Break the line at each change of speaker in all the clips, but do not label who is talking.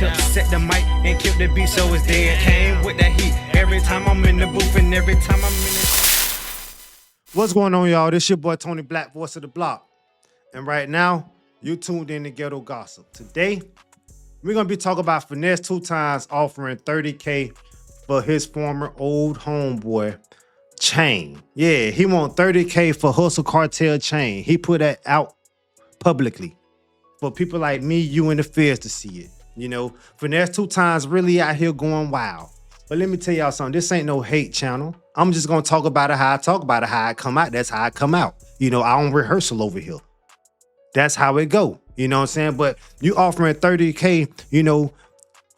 tip, set the mic and killed the beat so it's dead. Came with that heat every time I'm in the booth and every time I'm in the...
What's going on, y'all? This your boy Tony Black, voice of the block. And right now, you tuned in to Ghetto Gossip. Today, we're going to be talking about FINESSE2TYMES offering $30K for his former old homeboy, Chain. Yeah, he want $30K for Hustle Cartel Chain. He put that out publicly for people like me, you, and the feds to see it. You know, FINESSE2TYMES really out here going wild. But let me tell y'all something. This ain't no hate channel. I'm just going to talk about it how I talk about it, how I come out. That's how I come out. You know, I don't rehearsal over here. That's how it go. You know what I'm saying? But you offering $30K, you know,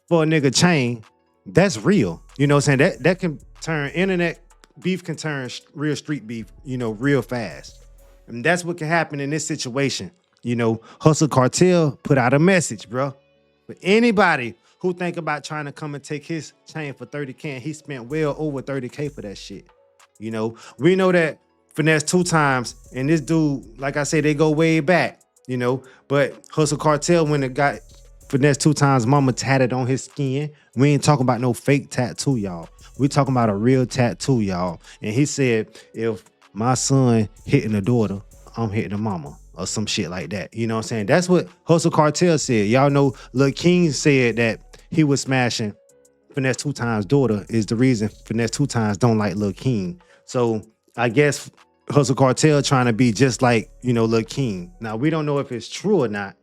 for a nigga Chain, that's real. You know what I'm saying? That can turn internet beef, can turn real street beef, you know, real fast. And that's what can happen in this situation. You know, Hustle Cartel put out a message, bro. For anybody who think about trying to come and take his chain for $30K, and he spent well over $30K for that shit. You know, we know that FINESSE2TYMES and this dude, like I said, they go way back, you know, but Hustle Cartel, when it got FINESSE2TYMES mama tatted on his skin, we ain't talking about no fake tattoo, y'all. We talking about a real tattoo, y'all. And he said, if my son hitting the daughter, I'm hitting the mama, or some shit like that. You know what I'm saying? That's what Hustle Cartel said. Y'all know Lil King said that he was smashing FINESSE2TYMES' daughter is the reason FINESSE2TYMES don't like Lil King. So I guess Hustle Cartel trying to be just like, you know, Lil King. Now, we don't know if it's true or not,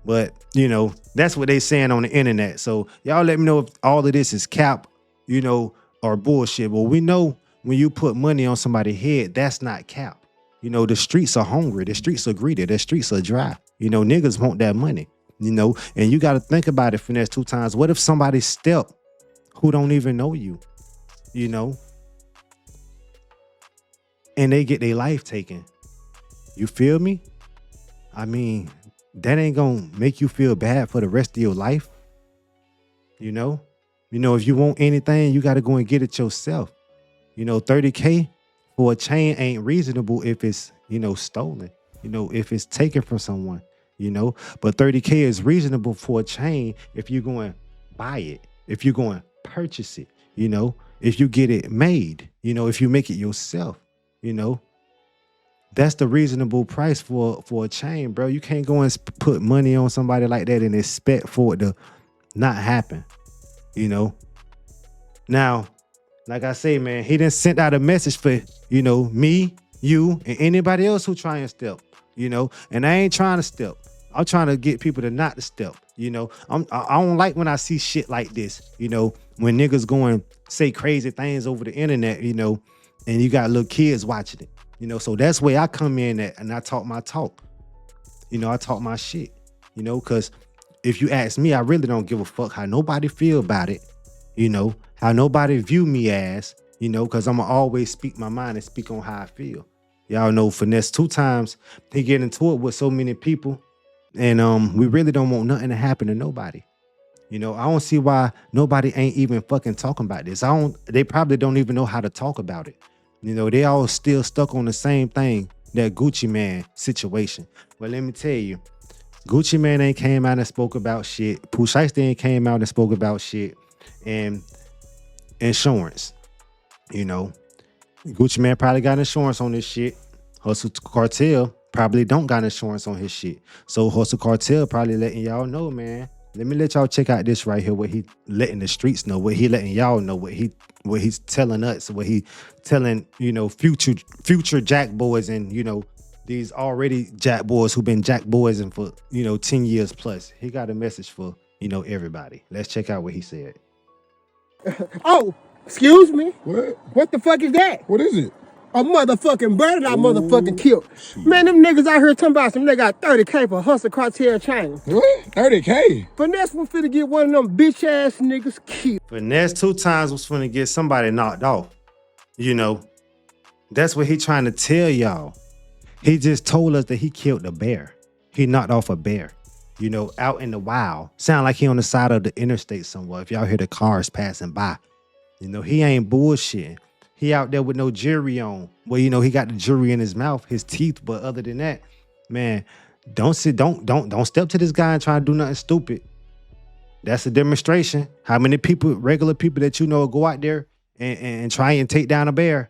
but, you know, that's what they saying on the internet. So y'all let me know if all of this is cap, you know, or bullshit. Well, we know when you put money on somebody's head, that's not cap. You know, the streets are hungry. The streets are greedy. The streets are dry. You know, niggas want that money, you know, and you got to think about it, FINESSE2TYMES. What if somebody step who don't even know you, you know, and they get their life taken? You feel me? I mean, that ain't gonna make you feel bad for the rest of your life. You know, if you want anything, you got to go and get it yourself. You know, $30K for a chain ain't reasonable if it's, you know, stolen, you know, if it's taken from someone, you know, but $30K is reasonable for a chain if you're going to buy it, if you're going to purchase it, you know, if you get it made, you know, if you make it yourself, you know, that's the reasonable price for a chain, bro. You can't go and put money on somebody like that and expect for it to not happen, you know. Now, like I say, man, he done sent out a message for, you know, me, you, and anybody else who try and step, you know, and I ain't trying to step. I'm trying to get people to not to step, you know. I don't like when I see shit like this, you know, when niggas go and say crazy things over the internet, you know, and you got little kids watching it, you know. So that's where I come in at and I talk my talk, you know, I talk my shit, you know, because if you ask me, I really don't give a fuck how nobody feel about it, you know, how nobody view me as, you know, because I'm going to always speak my mind and speak on how I feel. Y'all know FINESSE2TYMES, he get into it with so many people, and we really don't want nothing to happen to nobody. You know, I don't see why nobody ain't even fucking talking about this. They probably don't even know how to talk about it. You know, they all still stuck on the same thing, that Gucci Man situation. But let me tell you, Gucci Man ain't came out and spoke about shit. Pooh Shiesty ain't came out and spoke about shit. And insurance, you know, Gucci Man probably got insurance on this shit. Hustle Cartel probably don't got insurance on his shit. So Hustle Cartel probably letting y'all know, man. Let me let y'all check out this right here, what he letting the streets know, what he letting y'all know, what he's telling us, what he telling, you know, future jack boys and, you know, these already jack boys who've been jack boys and for, you know, 10 years plus. He got a message for, you know, everybody. Let's check out what he said.
Oh, excuse me.
What?
What the fuck is that?
What is it?
A motherfucking bird I motherfucking killed. Shit. Man, them niggas out here talking about some, they got $30K for Hustle Cartel chain.
What? 30K?
Finesse was finna get one of them bitch ass niggas killed.
FINESSE2TYMES was finna get somebody knocked off. You know, that's what he trying to tell y'all. He just told us that he killed a bear. He knocked off a bear. You know, out in the wild. Sound like he on the side of the interstate somewhere. If y'all hear the cars passing by. You know, he ain't bullshitting. He out there with no jewelry on. Well, you know, he got the jewelry in his mouth, his teeth. But other than that, man, don't step to this guy and try to do nothing stupid. That's a demonstration. How many people, regular people that you know, go out there and try and take down a bear?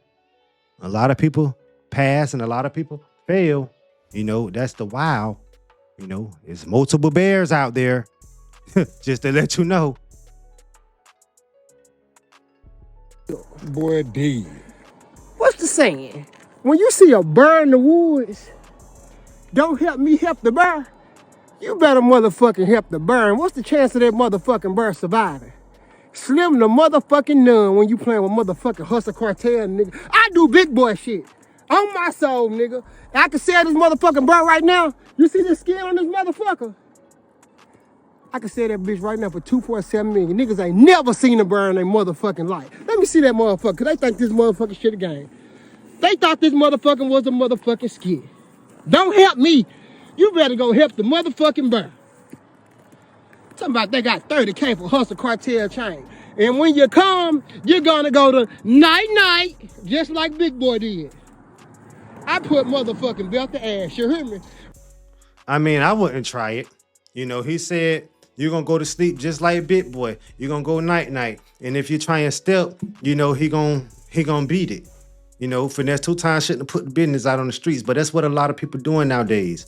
A lot of people pass and a lot of people fail. You know, that's the wild. You know, there's multiple bears out there. Just to let you know.
Boy, D. What's the saying? When you see a bear in the woods, don't help me help the bear. You better motherfucking help the bear. And what's the chance of that motherfucking bear surviving? Slim the motherfucking none when you playing with motherfucking Hustle Cartel, nigga. I do big boy shit. On my soul, nigga. I can sell this motherfucking bear right now. You see the skin on this motherfucker? I can sell that bitch right now for 2.7 million. Niggas ain't never seen a bear in their motherfucking life. Let me see that motherfucker, cause they think this motherfucking shit a game. They thought this motherfucking was a motherfucking skit. Don't help me. You better go help the motherfucking bear. Talking about they got 30K for Hustle Cartel chain. And when you come, you're gonna go to night-night, just like Big Boy did. I put motherfucking belt to ass, you hear me?
I mean, I wouldn't try it. You know, he said you're gonna go to sleep just like Big Boy. You're gonna go night-night. And if you try and step, you know, he gonna beat it. You know, FINESSE2TYMES shouldn't have put the business out on the streets, but that's what a lot of people doing nowadays.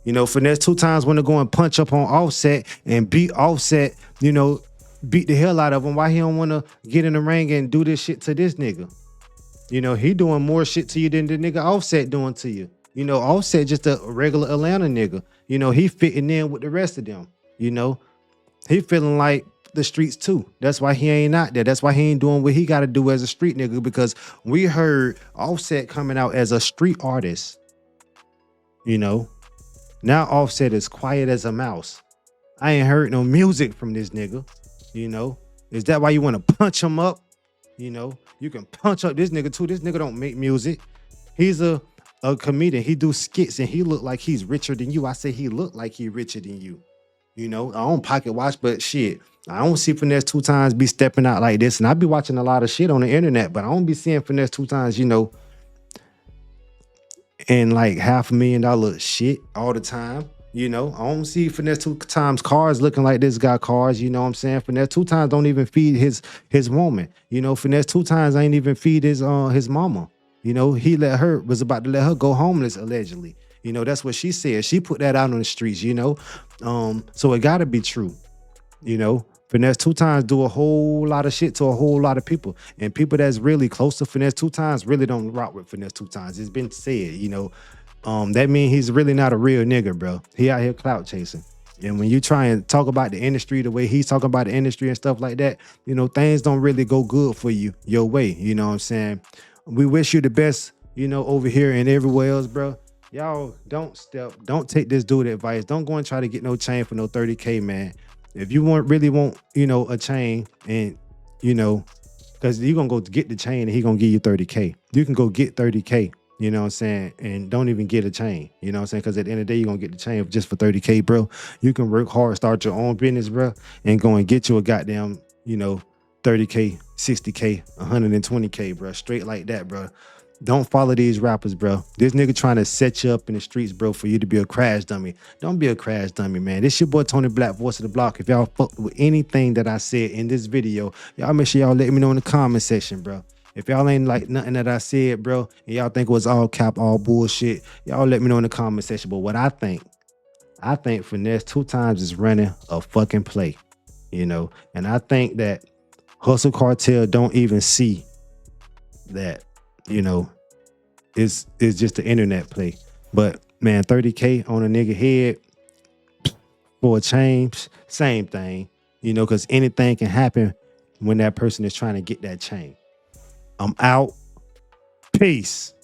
You know, FINESSE2TYMES want to go and punch up on Offset and beat Offset, you know, beat the hell out of him. Why he don't want to get in the ring and do this shit to this nigga? You know, he doing more shit to you than the nigga Offset doing to you. You know, Offset just a regular Atlanta nigga. You know, he fitting in with the rest of them. You know, he feeling like the streets too. That's why he ain't out there. That's why he ain't doing what he got to do as a street nigga, because we heard Offset coming out as a street artist. You know, now Offset is quiet as a mouse. I ain't heard no music from this nigga. You know, is that why you want to punch him up? You know, you can punch up this nigga too. This nigga don't make music. He's a comedian. He do skits and he look like he's richer than you. I say he look like he richer than you. You know, I don't pocket watch, but shit, I don't see FINESSE2TYMES be stepping out like this. And I be watching a lot of shit on the internet, but I don't be seeing FINESSE2TYMES, you know, and like $500,000 shit all the time. You know, I don't see FINESSE2TYMES cars looking like this guy cars. You know what I'm saying? FINESSE2TYMES don't even feed his woman. You know, FINESSE2TYMES ain't even feed his mama. You know, he was about to let her go homeless allegedly. You know, that's what she said. She put that out on the streets, you know. So it gotta be true. You know, FINESSE2TYMES do a whole lot of shit to a whole lot of people. And people that's really close to FINESSE2TYMES really don't rock with FINESSE2TYMES. It's been said, you know. That means he's really not a real nigga, bro. He out here clout chasing. And when you try and talk about the industry the way he's talking about the industry and stuff like that, you know, things don't really go good for you your way. You know what I'm saying? We wish you the best, you know, over here and everywhere else, bro. Y'all don't take this dude advice. Don't go and try to get no chain for no 30K, man. If you really want, you know, a chain, and, you know, because you're going to go get the chain and he going to give you 30K. You can go get 30K, you know what I'm saying, and don't even get a chain, you know what I'm saying, because at the end of the day, you're going to get the chain just for 30K, bro. You can work hard, start your own business, bro, and go and get you a goddamn, you know, 30K, 60K, 120K, bro. Straight like that, bro. Don't follow these rappers, bro. This nigga trying to set you up in the streets, bro, for you to be a crash dummy. Don't be a crash dummy, man. This your boy Tony Black, voice of the block. If y'all fucked with anything that I said in this video, y'all make sure y'all let me know in the comment section, bro. If y'all ain't like nothing that I said, bro, and y'all think it was all cap, all bullshit, y'all let me know in the comment section. But what I think FINESSE2TYMES is running a fucking play, you know? And I think that Hustle Cartel don't even see that, you know, it's just the internet play. But man, 30K on a nigga head for a chain, same thing, you know, because anything can happen when that person is trying to get that chain. I'm out. Peace.